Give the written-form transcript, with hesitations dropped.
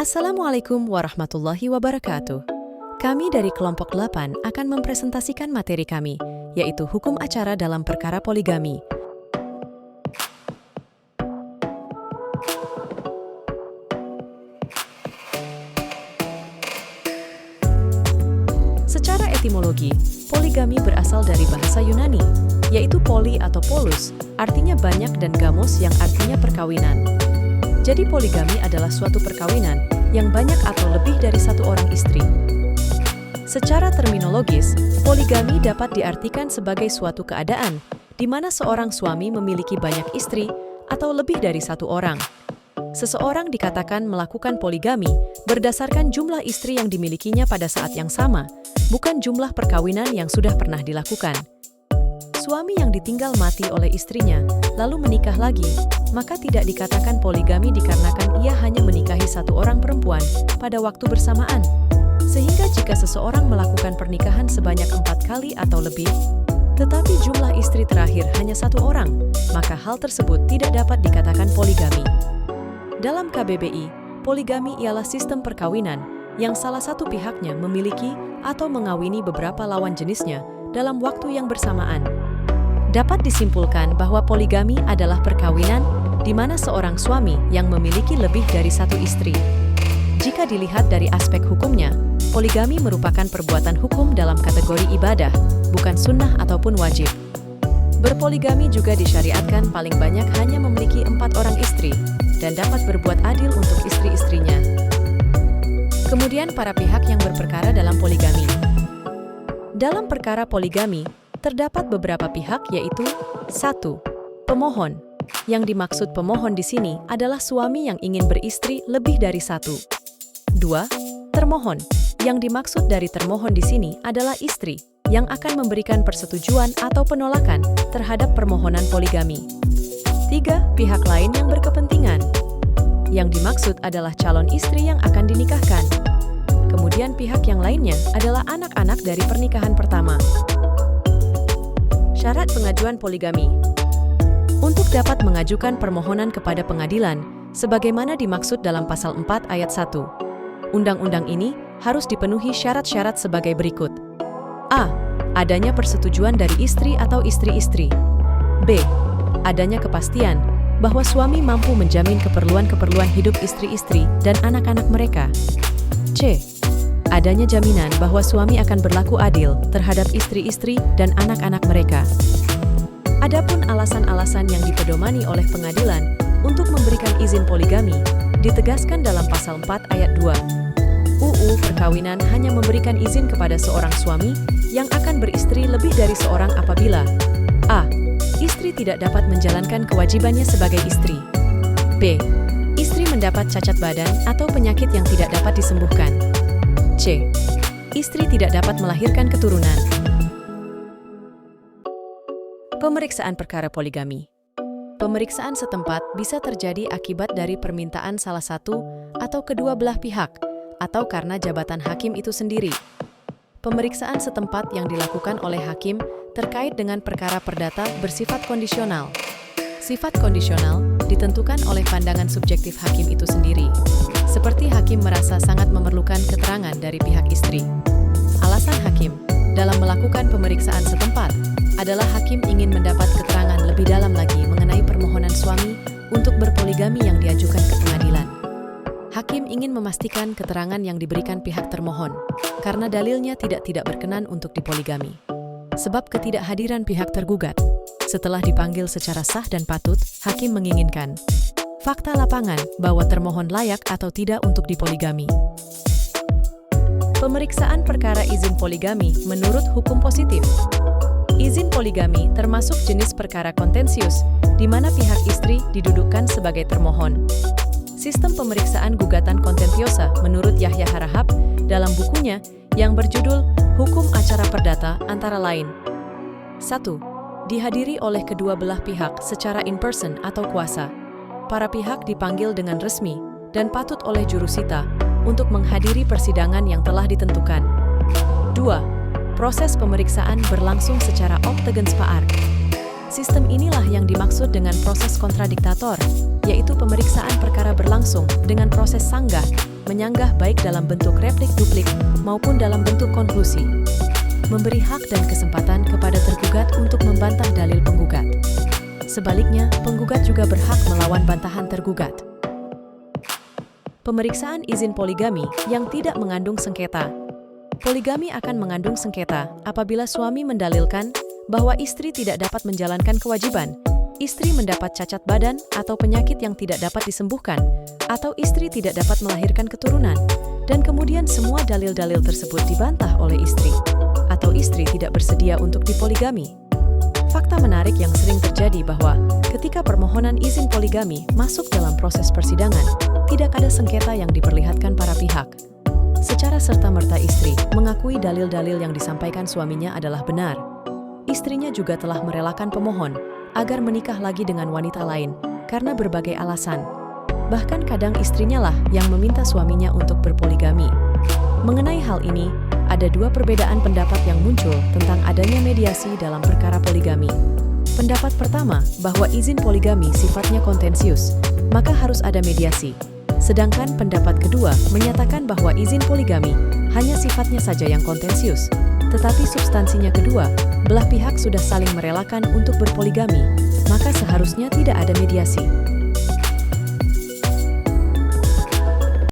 Assalamualaikum warahmatullahi wabarakatuh. Kami dari kelompok 8 akan mempresentasikan materi kami, yaitu hukum acara dalam perkara poligami. Secara etimologi, poligami berasal dari bahasa Yunani, yaitu poli atau polus, artinya banyak, dan gamos yang artinya perkawinan. Jadi poligami adalah suatu perkawinan yang banyak atau lebih dari satu orang istri. Secara terminologis, poligami dapat diartikan sebagai suatu keadaan di mana seorang suami memiliki banyak istri atau lebih dari satu orang. Seseorang dikatakan melakukan poligami berdasarkan jumlah istri yang dimilikinya pada saat yang sama, bukan jumlah perkawinan yang sudah pernah dilakukan. Suami yang ditinggal mati oleh istrinya, lalu menikah lagi, maka tidak dikatakan poligami dikarenakan ia hanya menikahi satu orang perempuan pada waktu bersamaan. Sehingga jika seseorang melakukan pernikahan sebanyak 4 kali atau lebih, tetapi jumlah istri terakhir hanya satu orang, maka hal tersebut tidak dapat dikatakan poligami. Dalam KBBI, poligami ialah sistem perkawinan yang salah satu pihaknya memiliki atau mengawini beberapa lawan jenisnya dalam waktu yang bersamaan. Dapat disimpulkan bahwa poligami adalah perkawinan di mana seorang suami yang memiliki lebih dari satu istri. Jika dilihat dari aspek hukumnya, poligami merupakan perbuatan hukum dalam kategori ibadah, bukan sunnah ataupun wajib. Berpoligami juga disyariatkan paling banyak hanya memiliki 4 orang istri dan dapat berbuat adil untuk istri-istrinya. Kemudian para pihak yang berperkara dalam poligami. Dalam perkara poligami, terdapat beberapa pihak, yaitu 1. Pemohon. Yang dimaksud pemohon di sini adalah suami yang ingin beristri lebih dari satu. 2. Termohon. Yang dimaksud dari termohon di sini adalah istri yang akan memberikan persetujuan atau penolakan terhadap permohonan poligami. 3. Pihak lain yang berkepentingan. Yang dimaksud adalah calon istri yang akan dinikahkan. Kemudian pihak yang lainnya adalah anak-anak dari pernikahan pertama. Syarat pengajuan poligami. Untuk dapat mengajukan permohonan kepada pengadilan, sebagaimana dimaksud dalam pasal 4 ayat 1. Undang-undang ini harus dipenuhi syarat-syarat sebagai berikut. A. Adanya persetujuan dari istri atau istri-istri. B. Adanya kepastian bahwa suami mampu menjamin keperluan-keperluan hidup istri-istri dan anak-anak mereka. C. Adanya jaminan bahwa suami akan berlaku adil terhadap istri-istri dan anak-anak mereka. Adapun alasan-alasan yang dipedomani oleh pengadilan untuk memberikan izin poligami ditegaskan dalam pasal 4 ayat 2. UU Perkawinan hanya memberikan izin kepada seorang suami yang akan beristri lebih dari seorang apabila A. Istri tidak dapat menjalankan kewajibannya sebagai istri. B. Istri mendapat cacat badan atau penyakit yang tidak dapat disembuhkan. C. Istri tidak dapat melahirkan keturunan. Pemeriksaan perkara poligami. Pemeriksaan setempat bisa terjadi akibat dari permintaan salah satu atau kedua belah pihak, atau karena jabatan hakim itu sendiri. Pemeriksaan setempat yang dilakukan oleh hakim terkait dengan perkara perdata bersifat kondisional. Sifat kondisional ditentukan oleh pandangan subjektif hakim itu sendiri. Seperti hakim merasa sangat memerlukan keterangan dari pihak istri. Alasan hakim dalam melakukan pemeriksaan setempat adalah hakim ingin mendapat keterangan lebih dalam lagi mengenai permohonan suami untuk berpoligami yang diajukan ke pengadilan. Hakim ingin memastikan keterangan yang diberikan pihak termohon, karena dalilnya tidak berkenan untuk dipoligami. Sebab ketidakhadiran pihak tergugat. Setelah dipanggil secara sah dan patut, hakim menginginkan fakta lapangan bahwa termohon layak atau tidak untuk dipoligami. Pemeriksaan perkara izin poligami menurut hukum positif. Izin poligami termasuk jenis perkara kontensius, di mana pihak istri didudukkan sebagai termohon. Sistem pemeriksaan gugatan kontentiosa menurut Yahya Harahap dalam bukunya yang berjudul Hukum Acara Perdata antara lain. 1. Dihadiri oleh kedua belah pihak secara in-person atau kuasa. Para pihak dipanggil dengan resmi dan patut oleh jurusita untuk menghadiri persidangan yang telah ditentukan. 2. Proses pemeriksaan berlangsung secara octagon-spark. Sistem inilah yang dimaksud dengan proses kontradiktator, yaitu pemeriksaan perkara berlangsung dengan proses sanggah menyanggah baik dalam bentuk replik duplik maupun dalam bentuk konklusi. Memberi hak dan kesempatan kepada tergugat untuk membantah dalil penggugat. Sebaliknya, penggugat juga berhak melawan bantahan tergugat. Pemeriksaan izin poligami yang tidak mengandung sengketa. Poligami akan mengandung sengketa apabila suami mendalilkan bahwa istri tidak dapat menjalankan kewajiban, istri mendapat cacat badan atau penyakit yang tidak dapat disembuhkan, atau istri tidak dapat melahirkan keturunan, dan kemudian semua dalil-dalil tersebut dibantah oleh istri, atau istri tidak bersedia untuk dipoligami. Fakta menarik yang sering terjadi bahwa ketika permohonan izin poligami masuk dalam proses persidangan, tidak ada sengketa yang diperlihatkan para pihak. Secara serta-merta istri mengakui dalil-dalil yang disampaikan suaminya adalah benar. Istrinya juga telah merelakan pemohon agar menikah lagi dengan wanita lain karena berbagai alasan. Bahkan kadang istrinya lah yang meminta suaminya untuk berpoligami. Mengenai hal ini, ada dua perbedaan pendapat yang muncul tentang adanya mediasi dalam perkara poligami. Pendapat pertama, bahwa izin poligami sifatnya kontensius, maka harus ada mediasi. Sedangkan pendapat kedua menyatakan bahwa izin poligami hanya sifatnya saja yang kontensius, tetapi substansinya kedua, belah pihak sudah saling merelakan untuk berpoligami, maka seharusnya tidak ada mediasi.